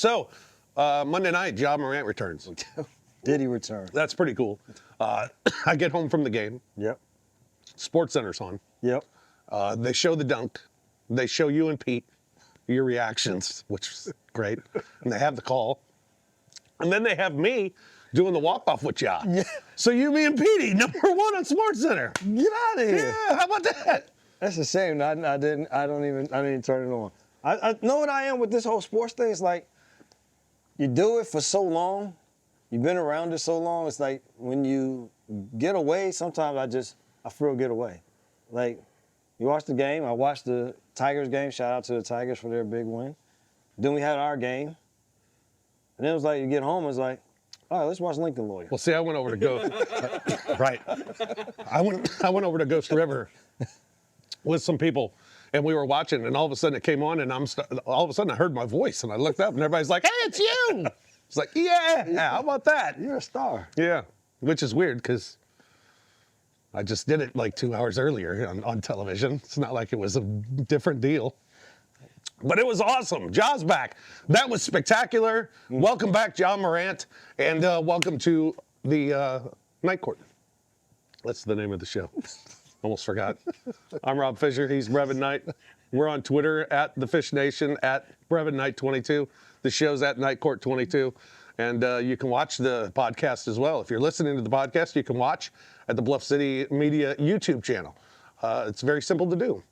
So, Monday night, Ja Morant returns. Did he return? That's pretty cool. I get home from the game. Yep. SportsCenter's on. Yep. They show the dunk. They show you and Pete, your reactions, which is great. And they have the call. And then they have me doing the walk-off with Ja. Yeah. So you, me, and Petey, #1 on SportsCenter. Get out of here. Yeah, how about that? That's a shame. I didn't even turn it on. I know what I am with this whole sports thing. It's like you do it for so long, you've been around it so long. It's like when you get away, sometimes I feel get away. Like you watch the game. I watched the Tigers game. Shout out to the Tigers for their big win. Then we had our game, and then it was like you get home. It's like, all right, let's watch Lincoln Lawyer. Well, see, I went over to Ghost. Right. I went over to Ghost River with some people, and we were watching, and all of a sudden it came on, and all of a sudden I heard my voice, and I looked up, and everybody's like, "Hey, it's you!" It's like, yeah, how about that? You're a star. Yeah, which is weird because I just did it like 2 hours earlier on television. It's not like it was a different deal. But it was awesome. Ja's back. That was spectacular. Welcome back, Ja Morant, and welcome to the Night Court. That's the name of the show. Almost forgot. I'm Rob Fisher. He's Brevin Knight. We're on Twitter at The Fish Nation, at Brevin Knight 22. The show's at Night Court 22. And you can watch the podcast as well. If you're listening to the podcast, you can watch at the Bluff City Media YouTube channel. It's very simple to do.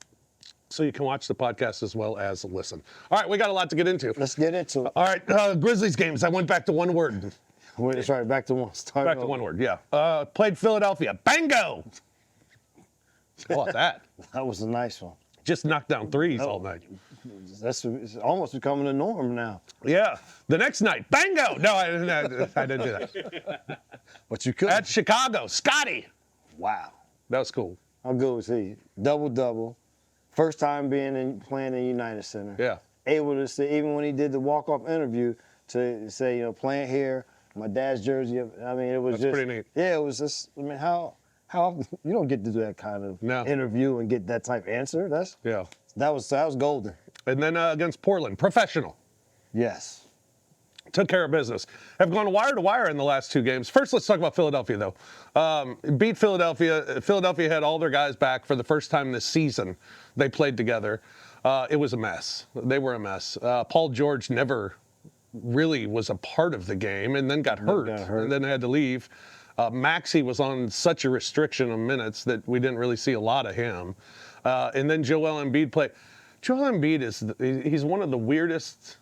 So you can watch the podcast as well as listen. All right, we got a lot to get into. Let's get into it. All right, Grizzlies games. I went back to one word. That's right, back to one. Back to one word, yeah. Played Philadelphia. Bango! How about that? That was a nice one. Just knocked down threes all night. It's almost becoming a norm now. Yeah. The next night, bango! No, I didn't do that. But you could. At Chicago, Scotty. Wow. That was cool. How good was he? Double-double. First time playing in United Center. Yeah. Able to say, even when he did the walk-off interview, to say, playing here, my dad's jersey. I mean, it was That's just pretty neat. Yeah, it was just. I mean, how you don't get to do that kind of interview and get that type of answer. That was golden. And then against Portland, professional. Yes. Took care of business. Have gone wire to wire in the last two games. First, let's talk about Philadelphia, though. Beat Philadelphia. Philadelphia had all their guys back for the first time this season. They played together. It was a mess. They were a mess. Paul George never really was a part of the game and then got hurt. And then had to leave. Maxey was on such a restriction of minutes that we didn't really see a lot of him. And then Joel Embiid played. Joel Embiid he's one of the weirdest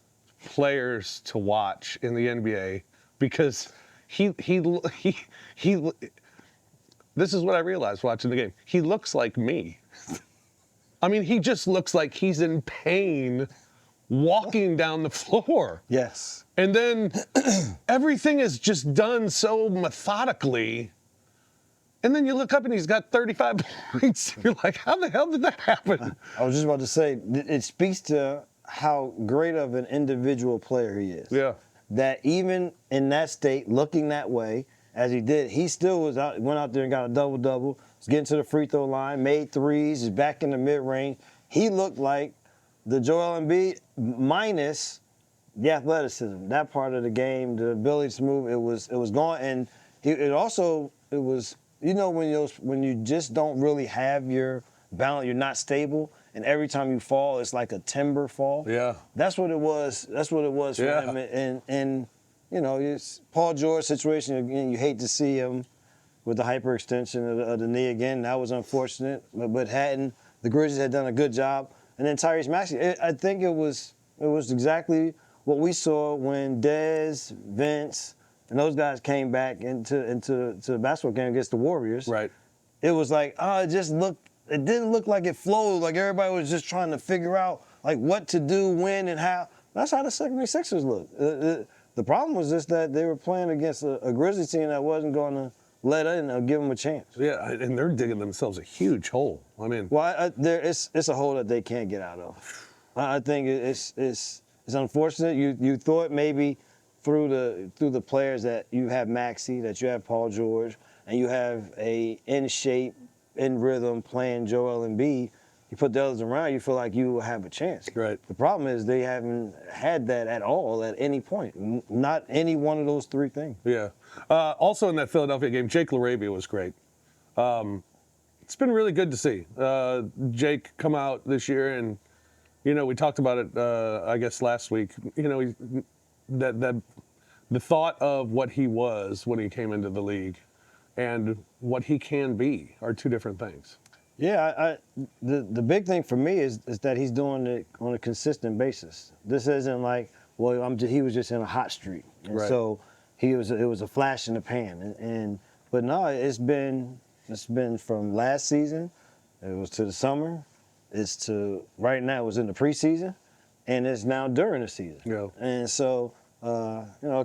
players to watch in the NBA because he this is what I realized watching the game. He looks like me. I mean, he just looks like he's in pain walking down the floor. Yes. And then everything is just done so methodically. And then you look up and he's got 35 points. You're like, how the hell did that happen? I was just about to say, it speaks to how great of an individual player he is. Yeah. That even in that state, looking that way, as he did, he still went out there and got a double-double, was getting to the free throw line, made threes, is back in the mid-range. He looked like the Joel Embiid minus the athleticism, that part of the game, the ability to move. It was gone, and it was when you just don't really have your balance, you're not stable, and every time you fall, it's like a timber fall. Yeah. That's what it was. That's what it was for him. And it's Paul George situation again. You hate to see him with the hyperextension of the knee again. That was unfortunate. But the Grizzlies had done a good job. And then Tyrese Maxey, I think it was exactly what we saw when Dez, Vince, and those guys came back into the basketball game against the Warriors. Right. It was like, it didn't look like it flowed. Like everybody was just trying to figure out like what to do, when, and how. That's how the 76ers looked. The problem was just that they were playing against a Grizzlies team that wasn't going to let in or give them a chance. Yeah, and they're digging themselves a huge hole. I mean, well, it's a hole that they can't get out of. I think it's unfortunate. You thought maybe through the players that you have Maxey, that you have Paul George, and you have a in shape, in rhythm playing Joel Embiid, you put the others around, you feel like you will have a chance. Right. The problem is they haven't had that at all at any point. Not any one of those three things. Yeah. Also in that Philadelphia game, Jake LaRabia was great. It's been really good to see Jake come out this year, and we talked about it, I guess last week. That the thought of what he was when he came into the league and what he can be are two different things. Yeah, the big thing for me is that he's doing it on a consistent basis. This isn't like, well, he was just in a hot streak, and Right. so it was a flash in the pan. But no, it's been from last season, it was to the summer, it's to right now. It was in the preseason, and it's now during the season. Yeah. And so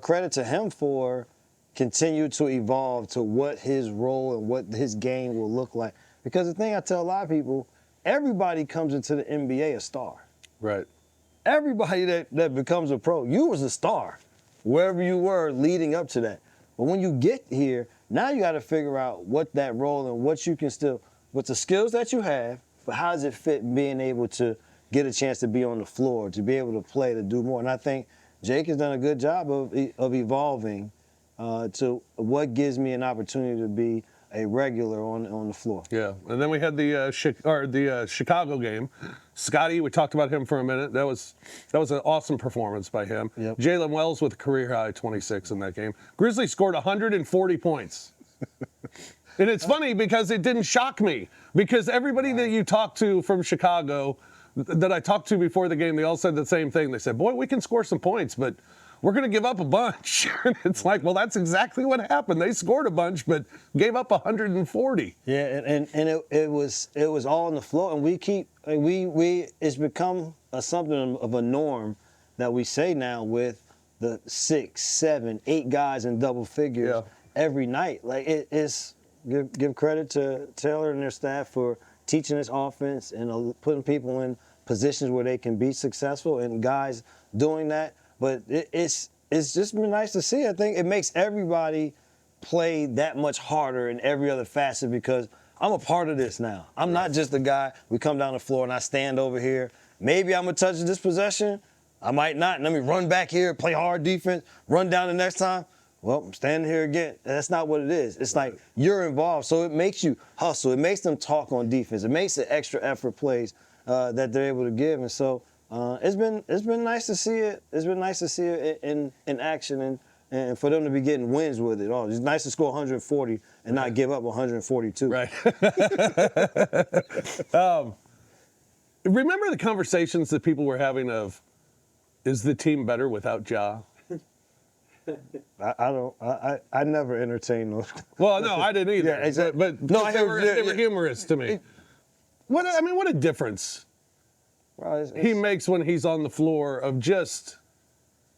credit to him for continue to evolve to what his role and what his game will look like. Because the thing I tell a lot of people, everybody comes into the NBA a star. Right. Everybody that becomes a pro, you was a star, wherever you were leading up to that. But when you get here, now you got to figure out what that role and what you can still, with the skills that you have, but how does it fit being able to get a chance to be on the floor, to be able to play, to do more. And I think Jake has done a good job of evolving to what gives me an opportunity to be a regular on the floor. Yeah, and then we had the Chicago game. Scotty, we talked about him for a minute. That was an awesome performance by him. Yep. Jalen Wells with a career high 26 in that game. Grizzlies scored 140 points. And it's funny because it didn't shock me, because everybody that you talk to from Chicago that I talked to before the game, they all said the same thing. They said, boy, we can score some points, but we're going to give up a bunch. And it's like, well, that's exactly what happened. They scored a bunch, but gave up 140. Yeah, and it was all on the floor, and it's become something of a norm that we say now with the 6, 7, 8 guys in double figures every night. Like it's give credit to Taylor and their staff for teaching this offense and putting people in positions where they can be successful, and guys doing that. But it's just been nice to see. I think it makes everybody play that much harder in every other facet, because I'm a part of this now. I'm not just the guy, we come down the floor and I stand over here. Maybe I'm going to touch this possession. I might not. Let me run back here, play hard defense, run down the next time. Well, I'm standing here again. That's not what it is. It's like you're involved, so it makes you hustle. It makes them talk on defense. It makes the extra effort plays that they're able to give. And so it's been nice to see it. It's been nice to see it in action, and for them to be getting wins with it. It's nice to score 140 and not give up 142. Right. Remember the conversations that people were having of, is the team better without Ja? I never entertained those. Well, no, I didn't either. Yeah, exactly. But no, they were humorous to me. What a difference he makes when he's on the floor of just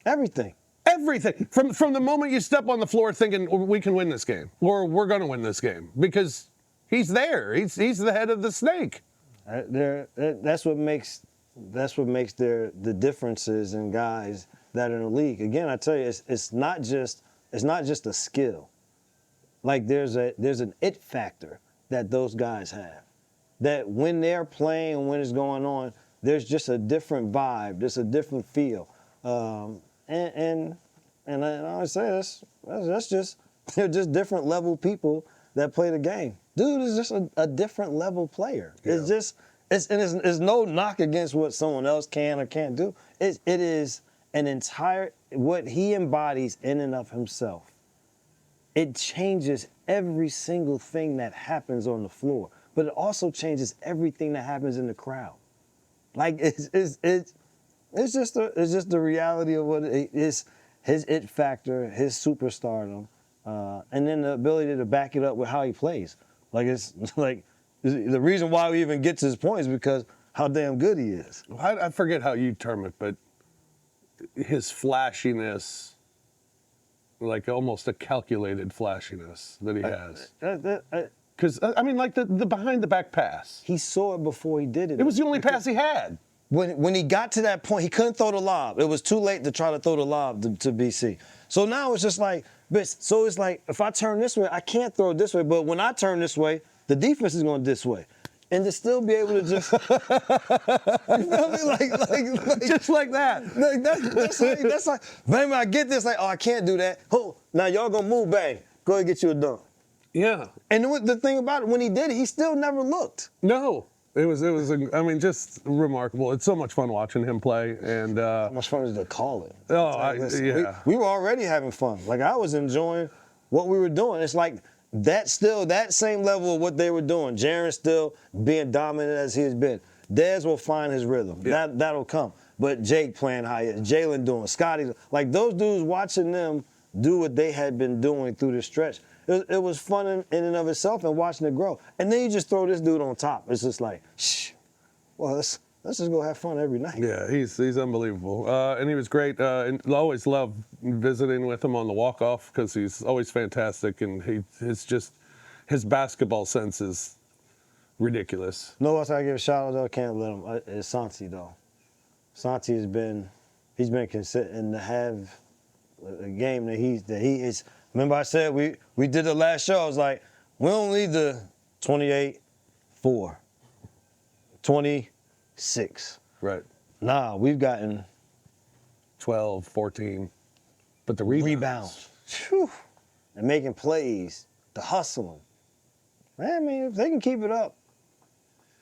everything. Everything. From the moment you step on the floor thinking we can win this game, or we're going to win this game, because he's there. He's the head of the snake. That's what makes the differences in guys that are in the league. Again, I tell you, it's not just a skill. Like there's an it factor that those guys have. That when they're playing and when it's going on, there's just a different vibe, just a different feel. And I always say that's just they're just different level people that play the game. Dude is just a different level player. Yeah. It's no knock against what someone else can or can't do. It is an entire, what he embodies in and of himself. It changes every single thing that happens on the floor, but it also changes everything that happens in the crowd. Like it's just the reality of what it is, his it factor, his superstardom, and then the ability to back it up with how he plays. Like it's like the reason why we even get to this point is because how damn good he is. I forget how you term it, but his flashiness, like almost a calculated flashiness that he has. Because, I mean, like the behind-the-back pass. He saw it before he did it. It was the only pass he had. When he got to that point, he couldn't throw the lob. It was too late to try to throw the lob to BC. So now it's just like, so it's like, if I turn this way, I can't throw it this way. But when I turn this way, the defense is going this way. and to still be able to just, you know what I mean? Like Just like that. like that's like, man, I get this, like, oh, I can't do that. Oh, now y'all gonna move, bang, go ahead and get you a dunk. Yeah. And the thing about it, when he did it, he still never looked. No. It was, I mean, just remarkable. It's so much fun watching him play. And, How much fun is it to call it? oh, Listen, yeah. we were already having fun. Like, I was enjoying what we were doing. It's like that same level of what they were doing. Jaron still being dominant as he has been. Dez will find his rhythm. Yeah. That'll come. But Jake playing high, Jalen doing, Scotty, like those dudes, watching them do what they had been doing through this stretch. It was fun in and of itself and watching it grow. And then you just throw this dude on top. It's just like, shh. Well, let's just go have fun every night. Yeah, he's unbelievable. And he was great. And I always love visiting with him on the walk-off because he's always fantastic. And it's just, his basketball sense is ridiculous. No else I give a shout out though, can't let him, is Santi though. Santi he's been consistent to have a game that he is. Remember I said we did the last show, I was like, we don't need the 28-4, 26. Right. Nah, we've gotten 12, 14. But the rebounds. Whew. And making plays, the hustling. Man, I mean, if they can keep it up,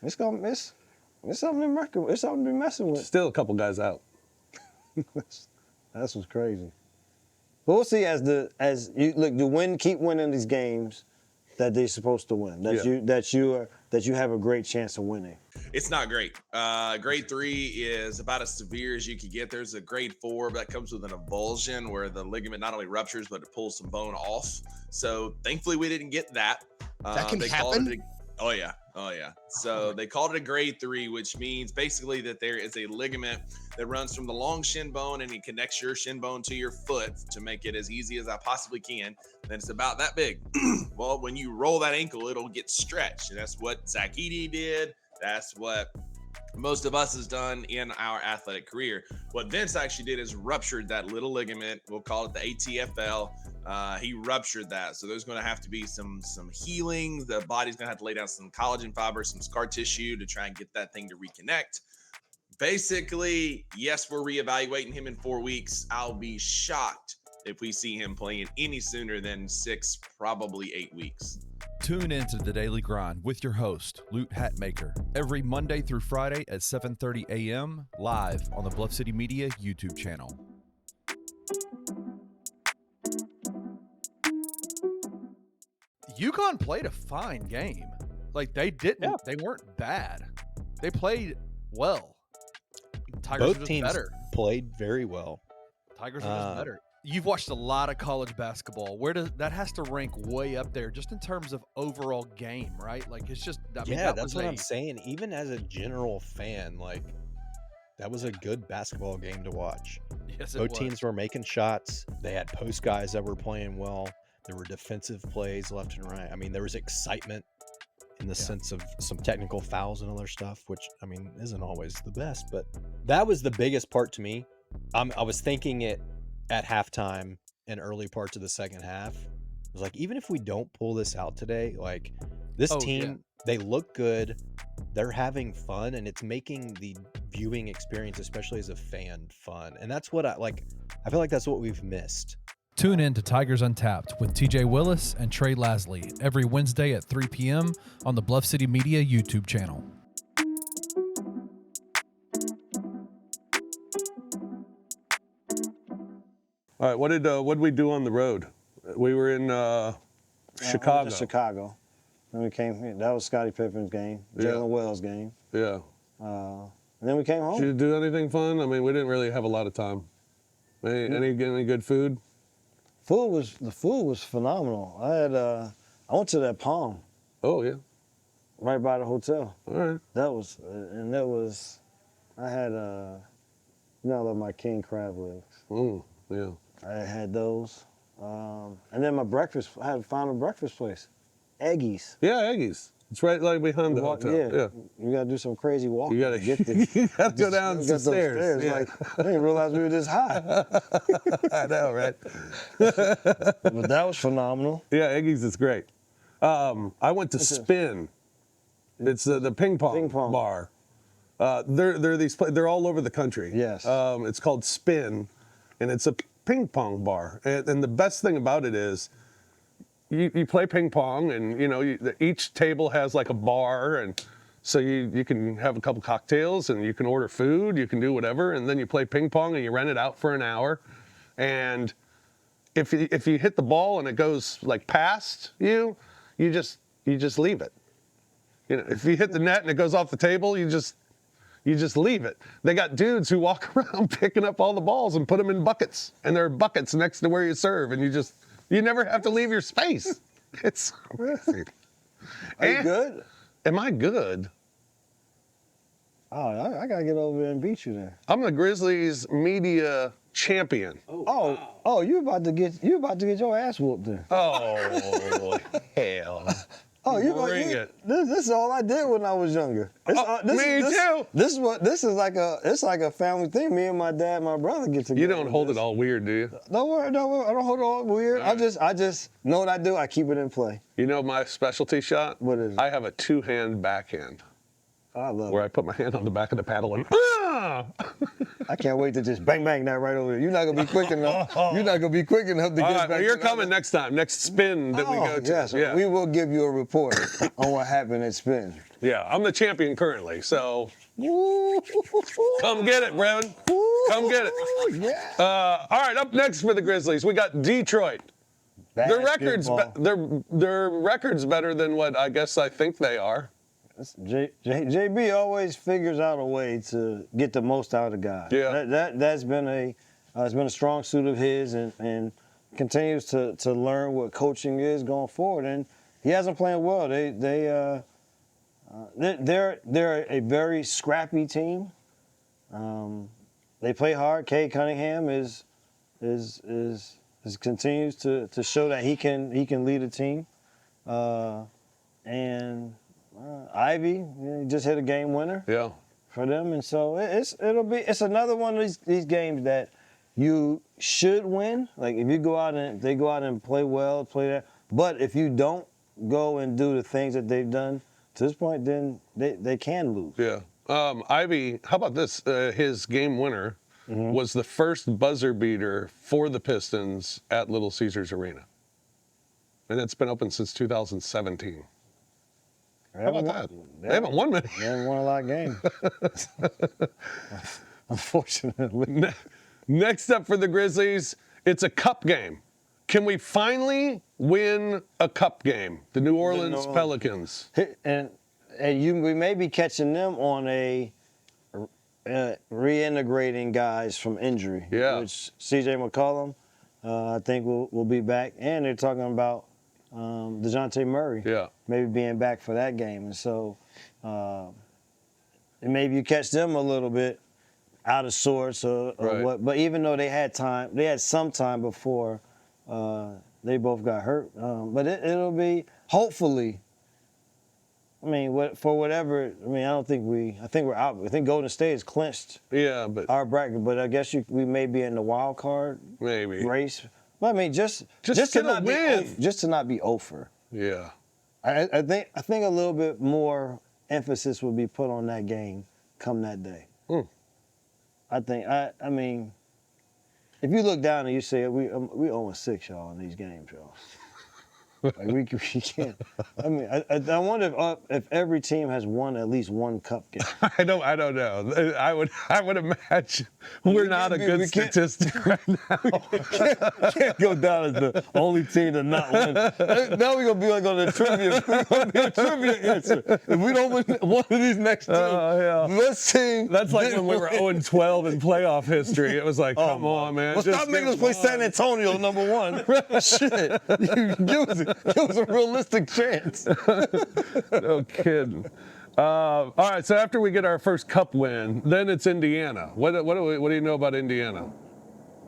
it's something to be messing with. Still a couple guys out. That's what's crazy. But we'll see as you look to keep winning these games that they're supposed to win. That you have a great chance of winning. It's not great. Grade 3 is about as severe as you could get. There's a grade 4, but that comes with an avulsion where the ligament not only ruptures, but it pulls some bone off. So thankfully we didn't get that. That can happen? Oh yeah. So they called it a grade 3, which means basically that there is a ligament that runs from the long shin bone and it connects your shin bone to your foot to make it as easy as I possibly can. Then it's about that big. Well, when you roll that ankle, it'll get stretched. And that's what Zach Edey did. That's what most of us has done in our athletic career. What Vince actually did is ruptured that little ligament. We'll call it the ATFL. He ruptured that. So there's going to have to be some healing. The body's going to have to lay down some collagen fibers, some scar tissue to try and get that thing to reconnect. Basically, yes, we're reevaluating him in 4 weeks. I'll be shocked if we see him playing any sooner than 6, probably 8 weeks. Tune into The Daily Grind with your host, Lute Hatmaker, every Monday through Friday at 7:30 a.m. live on the Bluff City Media YouTube channel. UConn played a fine game. Like, they weren't bad. They played well. Tigers Both were just teams better. played very well. Tigers were just better. You've watched a lot of college basketball. That has to rank way up there just in terms of overall game, right? Like, it's just, I mean, that's what I'm saying. Even as a general fan, like, that was a good basketball game to watch. Yes, it Both was. teams were making shots. They had post guys that were playing well. There were defensive plays left and right. I mean, there was excitement in the sense of some technical fouls and other stuff, which, I mean, isn't always the best. But that was the biggest part to me. I was thinking it at halftime and early parts of the second half. It was like, even if we don't pull this out today, like, this team, they look good. They're having fun, and it's making the viewing experience, especially as a fan, fun. And that's what I feel like that's what we've missed. Tune in to Tigers Untapped with TJ Willis and Trey Lasley every Wednesday at 3 p.m. on the Bluff City Media YouTube channel. All right, what did we do on the road? We were in Chicago. Chicago. Then we came here. That was Scottie Pippen's game, Jalen Wells' game. Yeah. And then we came home. Did you do anything fun? I mean, we didn't really have a lot of time. Any good food? The food was phenomenal. I went to that Palm Oh yeah. right by the hotel. All right. I had I love my king crab legs. Yeah. I had those. And then I had found a breakfast place, Eggies. Yeah, Eggies. It's right like behind the hotel. Yeah. You gotta do some crazy walking. You gotta get there. you gotta go down some stairs. Yeah. Like, I didn't realize we were this high. I know, right? But that was phenomenal. Yeah, Eggies is great. I went to Spin It's the ping pong bar. They're all over the country. Yes. It's called Spin, and it's a ping pong bar. And the best thing about it is, you play ping pong, and each table has like a bar, and so you can have a couple cocktails, and you can order food, you can do whatever, and then you play ping pong, and you rent it out for an hour, and if you hit the ball and it goes like past you, you just leave it. If you hit the net and it goes off the table, you just leave it. They got dudes who walk around picking up all the balls and put them in buckets, and there are buckets next to where you serve, and you never have to leave your space. It's amazing. Are you good? Am I good? Oh, I gotta get over there and beat you then. I'm the Grizzlies media champion. Oh, you about to get your ass whooped then. Oh, hell. Oh, Bring it. This is all I did when I was younger. Me too. This is like a family thing. Me and my dad, and my brother get together. You don't hold it all weird, do you? Don't worry. I don't hold it all weird. All right. I just know what I do. I keep it in play. You know my specialty shot? What is it? I have a two-hand backhand I love where it. I put my hand on the back of the paddle and I can't wait to just bang that right over there. You're not gonna be quick enough. You're not gonna be quick enough to get All right, back. well, you're to coming next time, next spin that we go to. Yes, Yeah. we will give you a report on what happened at Spin. Yeah, I'm the champion currently, so come get it, Brevin. Come get it. Yeah. All right, up next for the Grizzlies, we got Detroit. Their record's better than what I think they are. JB always figures out a way to get the most out of guys. Yeah. That's been a strong suit of his, and continues to learn what coaching is going forward. And he hasn't played well. They're a very scrappy team. They play hard. Cade Cunningham continues to show that he can lead a team, and Ivy just hit a game winner for them, and so it's another one of these games that you should win. Like if they go out and play well, play that. But if you don't go and do the things that they've done to this point, then they can lose. Yeah. Ivy, how about this? His game winner was the first buzzer beater for the Pistons at Little Caesars Arena, and it's been open since 2017. How about that? They haven't won many. They haven't won a lot of games. Unfortunately. Next up for the Grizzlies, it's a cup game. Can we finally win a cup game? The New Orleans Pelicans. And we may be catching them on a reintegrating guys from injury. Yeah. Which C.J. McCollum, I think will be back. And they're talking about DeJounte Murray maybe being back for that game. And so and maybe you catch them a little bit out of sorts or what. But even though they had some time before they both got hurt. But it'll be, hopefully, I mean, for whatever, I mean, I think we're out. I think Golden State is clinched our bracket, but I guess we may be in the wild card race. But I mean, just to not win. Just to not be over. Yeah. I think a little bit more emphasis would be put on that game come that day. I mean, if you look down and you say we 0-6, y'all, in these games, y'all. Like we can't. I mean, I wonder if every team has won at least one cup game. I don't know. I would imagine we're not a good statistic right now. Can't go down as the only team to not win. Now we're gonna be like on the trivia. We're gonna be a trivia answer. If we don't win one of these next two, let's see. That's like when we were 0-12 in playoff history. It was like, come on, man. Well, stop making us play San Antonio #1. Shit, give us a realistic chance. No kidding. All right, so after we get our first cup win, then it's Indiana. What do you know about Indiana?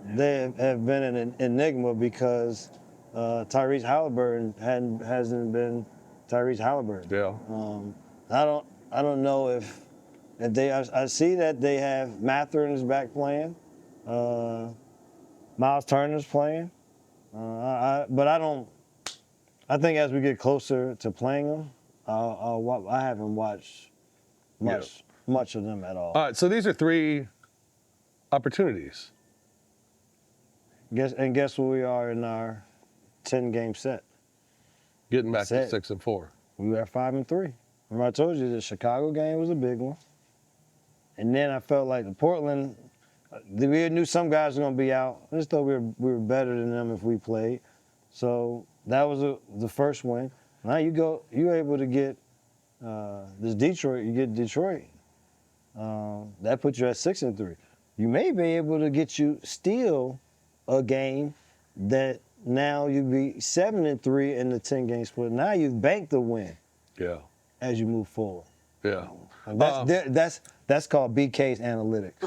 They have been an enigma because Tyrese Halliburton hasn't been Tyrese Halliburton. Yeah. I don't know if they. I see that they have Mathurin is back playing. Miles Turner's playing. But I don't. I think as we get closer to playing them, I haven't watched much of them at all. All right, so these are 3 opportunities. Guess where we are in our 10-game set. Getting back to Set. 6 and 4. We were at 5-3. Remember I told you the Chicago game was a big one. And then I felt like the Portland, we knew some guys were going to be out. I just thought we were better than them if we played. So that was the first win. Now you're able to get this Detroit. You get Detroit. That puts you at 6-3. You may be able to steal a game that now you'd be 7-3 in the 10-game split. Now you've banked the win. Yeah. As you move forward. Yeah. That's called BK's analytics.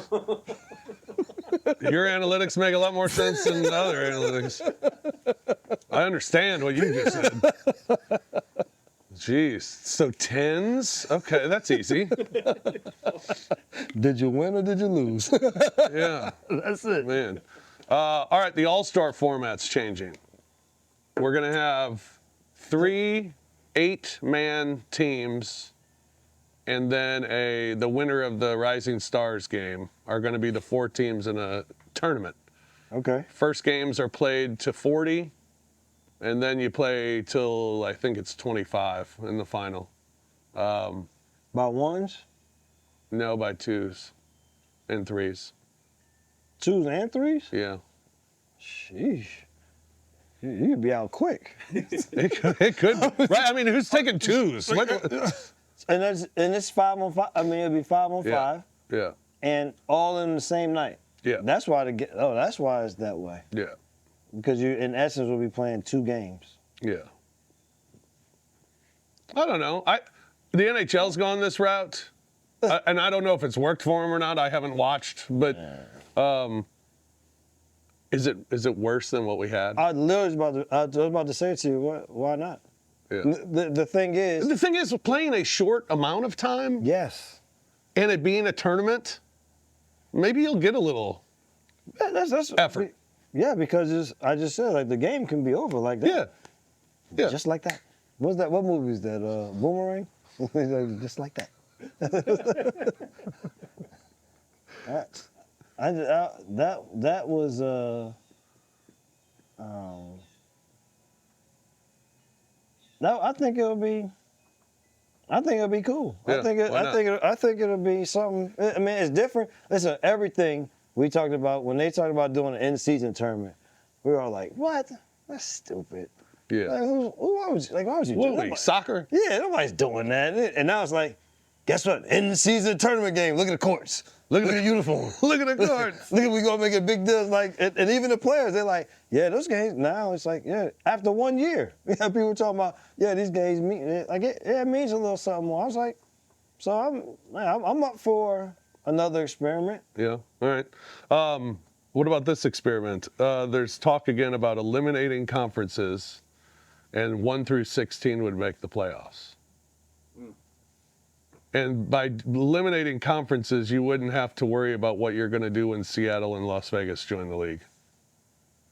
Your analytics make a lot more sense than other analytics. I understand what you just said. Jeez. So 10s? Okay, that's easy. Did you win or did you lose? Yeah. That's it. Man. All right, the All-Star format's changing. We're going to have 3 8-man teams, and then the winner of the Rising Stars game are going to be the 4 teams in a tournament. Okay. First games are played to 40, and then you play till I think it's 25 in the final. By ones? No, by 2s and 3s. 2s and 3s? Yeah. Sheesh. You could be out quick. It could, right? I mean, who's taking 2s? And it's 5-on-5. I mean, it'd be 5-on-5. Yeah. And all in the same night. Yeah. That's why that's why it's that way. Yeah. Because you, in essence, will be playing 2 games. Yeah. I don't know. The NHL's gone this route, and I don't know if it's worked for them or not. I haven't watched, but is it worse than what we had? I was about to say it to you. Why not? Yeah. The thing is, playing a short amount of time yes. and it being a tournament, maybe you'll get a little That's effort. Yeah, because I just said, like, the game can be over like that. Yeah. Yeah. Just like that. What movie is that? Boomerang? Just like that. That was no, I think it'll be cool. Yeah, I think it'll be something. I mean, it's different. Listen, everything we talked about when they talked about doing an in-season tournament, we were all like, "What? That's stupid." Yeah. Like, why would you do that? Soccer? Yeah, nobody's doing that. And now it's like, guess what? In-season tournament game. Look at the courts. Look at the uniform. Look at the courts. Look at we gonna make a big deal. Like, and even the players, they're like, yeah, those games. Now it's like, yeah, after 1 year, people talking about, yeah, these games mean like it means a little something more. I was like, so I'm up for another experiment. Yeah. All right. What about this experiment? There's talk again about eliminating conferences, and 1 through 16 would make the playoffs. And by eliminating conferences, you wouldn't have to worry about what you're going to do when Seattle and Las Vegas join the league,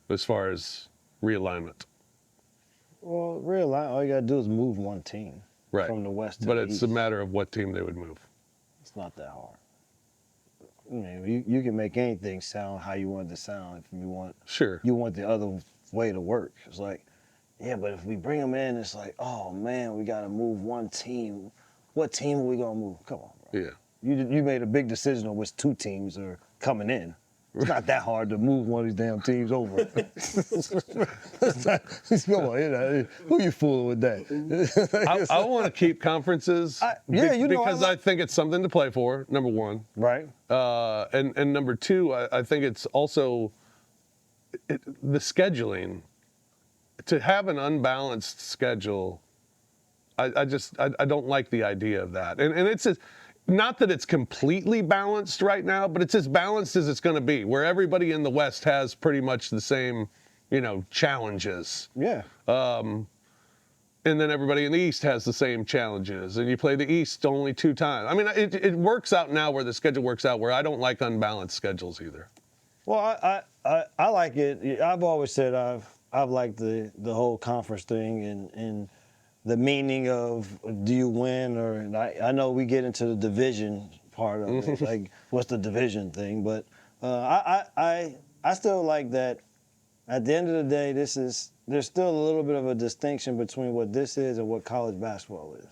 as far as realignment. Well, all you got to do is move one team from the West to the East. But it's a matter of what team they would move. It's not that hard. I mean, you can make anything sound how you want it to sound if you want. Sure. You want the other way to work. It's like, yeah, but if we bring them in, it's like, oh man, we got to move one team. What team are we gonna move? Come on, bro. Yeah. You made a big decision on which 2 teams are coming in. It's not that hard to move one of these damn teams over. Come on, who you fooling with that? I want to keep conferences because I think it's something to play for, number 1. Right. And number 2, I think it's also the scheduling. To have an unbalanced schedule, I don't like the idea of that. And it's not that it's completely balanced right now, but it's as balanced as it's going to be, where everybody in the West has pretty much the same, challenges. Yeah. And then everybody in the East has the same challenges, and you play the East only 2 times. I mean, it works out now where the schedule works out, where I don't like unbalanced schedules either. Well, I like it. I've always said I've liked the whole conference thing, and the meaning of do you win, or I know we get into the division part of it, like what's the division thing, but I still like that. At the end of the day, there's still a little bit of a distinction between what this is and what college basketball is,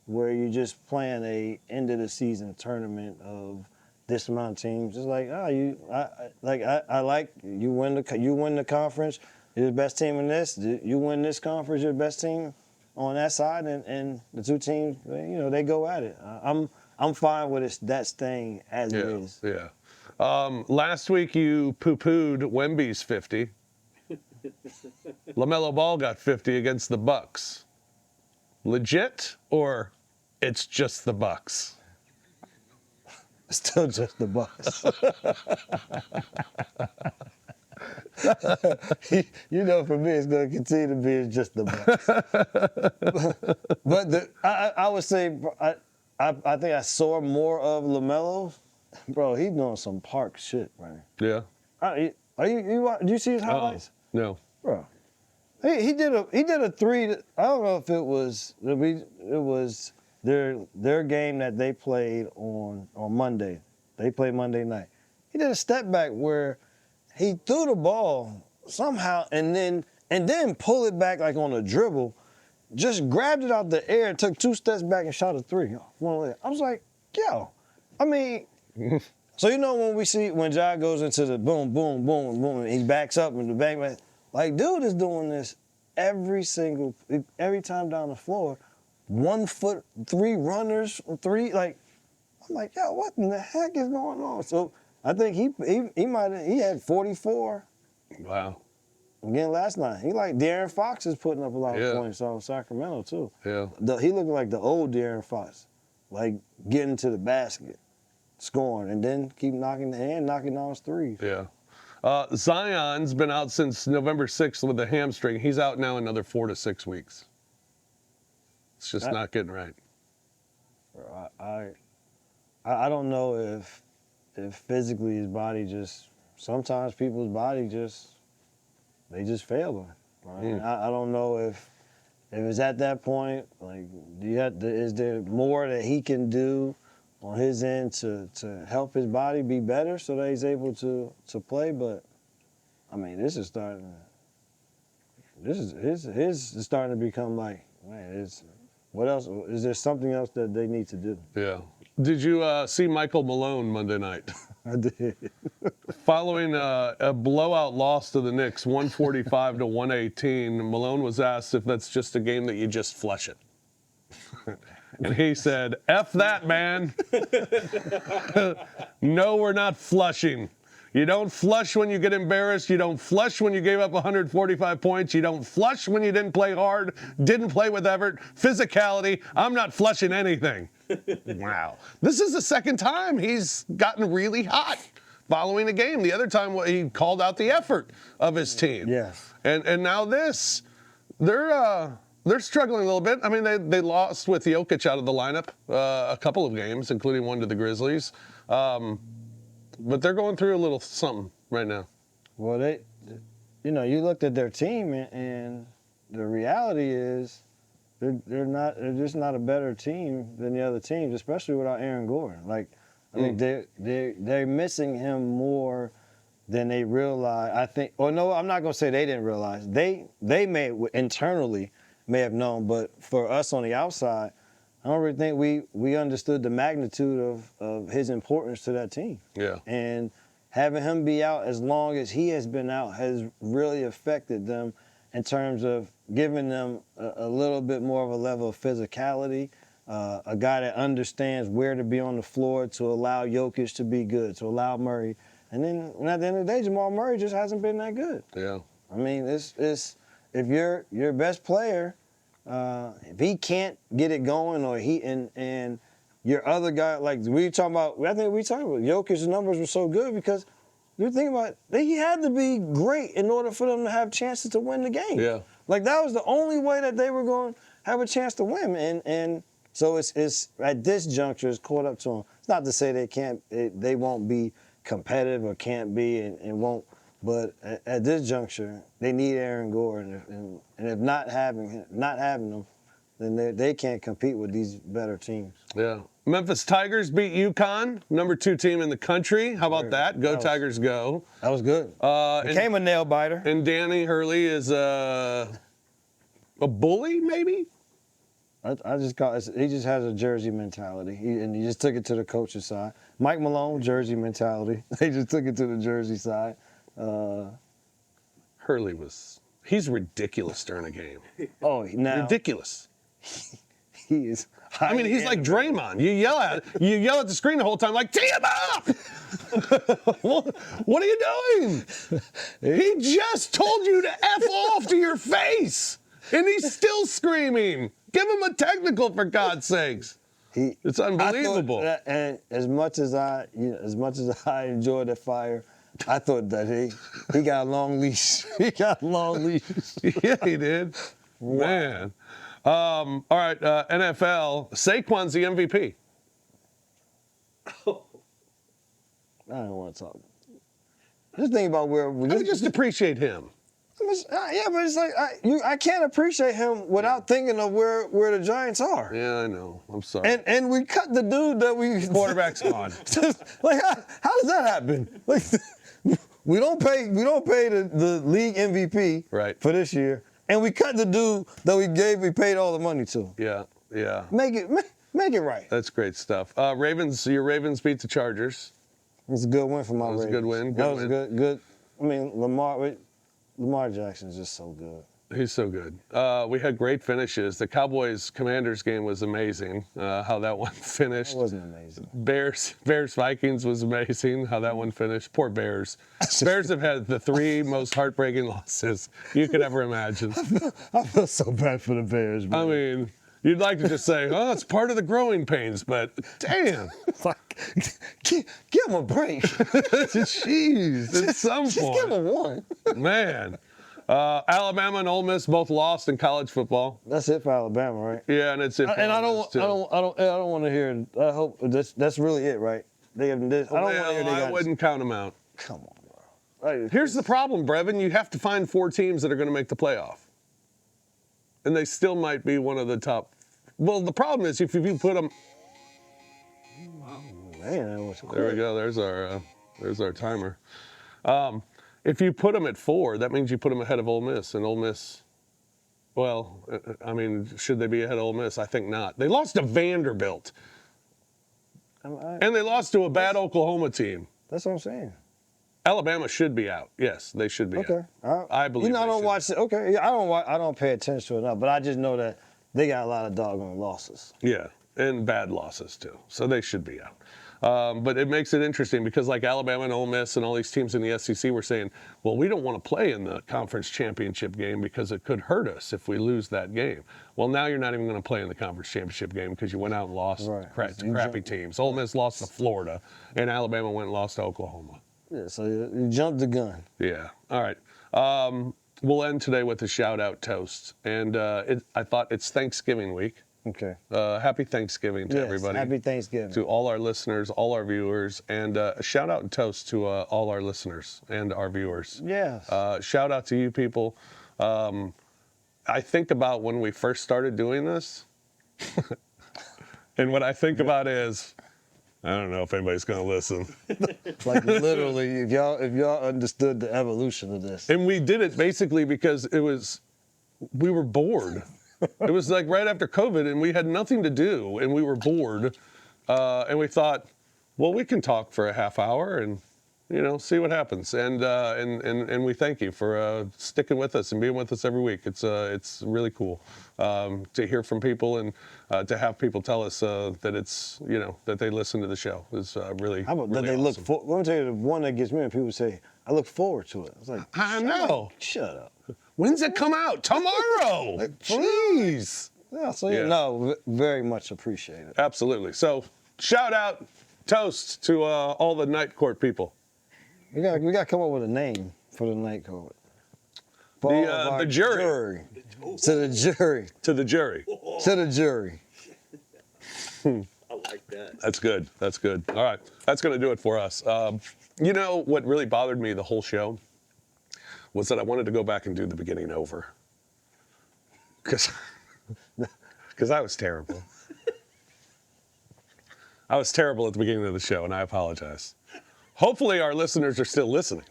where you're just playing a end of the season tournament of this amount of teams. It's like, I like you win the conference, you're the best team in this. You win this conference, you're the best team on that side, and the two teams, they go at it. I'm fine with that staying as it is. Yeah. Last week you poo-pooed Wemby's 50. LaMelo Ball got 50 against the Bucks. Legit, or it's just the Bucks? Still just the Bucks. For me, it's going to continue to be just the Bucks. But I would say I think I saw more of LaMelo. Bro, he's doing some park shit, man. Yeah. Do you see his highlights? No. Bro, he did a three. I don't know if it was their game that they played on Monday. They played Monday night. He did a step back where he threw the ball somehow and then pull it back like on a dribble, just grabbed it out the air, took 2 steps back and shot a 3. I was like, yo, I mean, so when Ja goes into the boom, boom, boom, boom, and he backs up and the bang, like dude is doing this every time down the floor. 1 foot, 3 runners, 3 like. I'm like, yo, what in the heck is going on? So I think he had 44. Wow. Again last night. He like De'Aaron Fox is putting up a lot of points on Sacramento too. Yeah. He looked like the old De'Aaron Fox, like getting to the basket, scoring, and then keep knocking down his threes. Yeah. Zion's been out since November 6th with a hamstring. He's out now another 4 to 6 weeks. It's just not getting right. I don't know if physically his body sometimes people's body they just fail them. Right? I don't know if it's at that point, like is there more that he can do on his end to help his body be better so that he's able to play? But I mean, this is starting to become like, man, what else? Is there something else that they need to do? Yeah. Did you see Michael Malone Monday night? I did. Following a blowout loss to the Knicks, 145 to 118, Malone was asked if that's just a game that you just flush it. And he said, F that, man. No, we're not flushing. You don't flush when you get embarrassed. You don't flush when you gave up 145 points. You don't flush when you didn't play hard, didn't play with effort, physicality. I'm not flushing anything. Wow. This is the second time he's gotten really hot following a game. The other time he called out the effort of his team. Yes. And now this, they're struggling a little bit. I mean, they lost with Jokic out of the lineup a couple of games, including one to the Grizzlies. But they're going through a little something right now. Well, you looked at their team, and the reality is they're just not a better team than the other teams, especially without Aaron Gordon. Like, I think they're missing him more than they realize. I think, or no, I'm not gonna say they didn't realize. They may internally may have known, but for us on the outside, I don't really think we understood the magnitude of his importance to that team. Yeah. And having him be out as long as he has been out has really affected them in terms of giving them a little bit more of a level of physicality, a guy that understands where to be on the floor to allow Jokic to be good, to allow Murray. And then at the end of the day, Jamal Murray just hasn't been that good. Yeah. I mean, it's if your best player, if he can't get it going, or and your other guy, like I think we talking about Jokic's numbers were so good because you think about it, he had to be great in order for them to have chances to win the game. Yeah. Like that was the only way that they were going to have a chance to win, and so it's at this juncture it's caught up to them. It's not to say they won't be competitive or can't be and won't. But at this juncture, they need Aaron Gordon, and if not having him, then they can't compete with these better teams. Yeah. Memphis Tigers beat UConn, number 2 team in the country. How about that? Go Tigers, go. That was good. Became a nail biter. And Danny Hurley is a bully, maybe? I just call it, he just has a Jersey mentality, and he just took it to the coach's side. Mike Malone, Jersey mentality. They just took it to the Jersey side. Hurley he's ridiculous during a game. Oh, now Ridiculous. he is. I mean, he's like Draymond. You yell at the screen the whole time, like, tee him up! What are you doing? He just told you to F off to your face, and he's still screaming. Give him a technical, for God's sakes. It's unbelievable. And as much as I enjoyed that fire, I thought that he got a long leash. He got a long leash. Yeah, he did. Wow. Man. All right, NFL. Saquon's the MVP. I don't want to talk. Just think about where we just appreciate him. Yeah, but it's like I can't appreciate him without thinking of where the Giants are. Yeah, I know. I'm sorry. And we cut the dude that we quarterback's gone. Like how does that happen? Like we don't pay the league MVP right. for this year, and we cut the dude that we paid all the money to. Yeah. Make it right. That's great stuff. Your Ravens beat the Chargers. It's a good win for my Ravens. It was a good win. That was good. I mean, Lamar Jackson's just so good. He's so good. We had great finishes. The Cowboys-Commanders game was amazing, how that one finished. It wasn't amazing. Bears-Vikings was amazing, how that one finished. Poor Bears. Bears have had the 3 most heartbreaking losses you could ever imagine. I feel so bad for the Bears, man. I mean, you'd like to just say, oh, it's part of the growing pains, but damn. Give him a break. Jeez, at some point. Just give him one. Man. Alabama and Ole Miss both lost in college football. That's it for Alabama, right? Yeah, and it's it. And I don't want to hear. I hope that's really it, right? They have this. I don't want to hear. I wouldn't count them out. Come on, bro. Here's the problem, Brevin. You have to find 4 teams that are going to make the playoff, and they still might be one of the top. Well, the problem is if you put them. Man, that was there we go. There's our timer. If you put them at 4, that means you put them ahead of Ole Miss. And Ole Miss, well, I mean, should they be ahead of Ole Miss? I think not. They lost to Vanderbilt. And they lost to a bad Oklahoma team. That's what I'm saying. Alabama should be out. Yes, they should be out. I believe I don't watch it. Okay, yeah, I don't pay attention to it enough, but I just know that they got a lot of doggone losses. Yeah, and bad losses too. So they should be out. But it makes it interesting because like Alabama and Ole Miss and all these teams in the SEC were saying, well, we don't want to play in the conference championship game because it could hurt us if we lose that game. Well, now you're not even going to play in the conference championship game because you went out and lost to crappy teams. Ole Miss lost to Florida, and Alabama went and lost to Oklahoma. Yeah, so you jumped the gun. Yeah. All right. We'll end today with a shout-out toast. And I thought it's Thanksgiving week. Okay. Happy Thanksgiving to everybody. Happy Thanksgiving. To all our listeners, all our viewers, and a shout out and toast to all our listeners and our viewers. Yes. Shout out to you people. I think about when we first started doing this, and what I think about is, I don't know if anybody's going to listen. Like literally, if y'all understood the evolution of this. And we did it basically because we were bored. It was like right after COVID, and we had nothing to do, and we were bored, and we thought, well, we can talk for a half hour and, see what happens. And we thank you for sticking with us and being with us every week. It's really cool to hear from people and to have people tell us that it's that they listen to the show. Is really How about really that they awesome. look for? Let me tell you the one that gets me when people say, "I look forward to it." It's like I know. Shut up. When's it come out? Tomorrow. Jeez. Yeah, so Yeah. no, very much appreciated. Absolutely. So shout out, toast to all the night court people. We got to come up with a name for the night court. For all of our The jury. To the jury. To the jury. To the jury. I like that. That's good. That's good. All right. That's going to do it for us. What really bothered me the whole show was that I wanted to go back and do the beginning over. Because because I was terrible. I was terrible at the beginning of the show, and I apologize. Hopefully our listeners are still listening.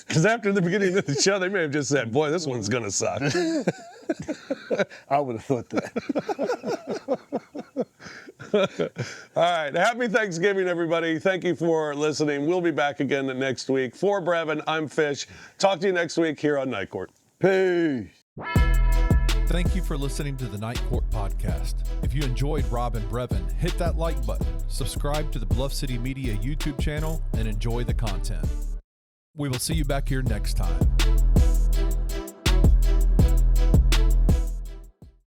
Because after the beginning of the show, they may have just said, boy, this one's going to suck. I would have thought that. All right. Happy Thanksgiving, everybody. Thank you for listening. We'll be back again next week. For Brevin, I'm Fish. Talk to you next week here on Night Court. Peace. Thank you for listening to the Night Court Podcast. If you enjoyed Rob and Brevin, hit that like button, subscribe to the Bluff City Media YouTube channel, and enjoy the content. We will see you back here next time.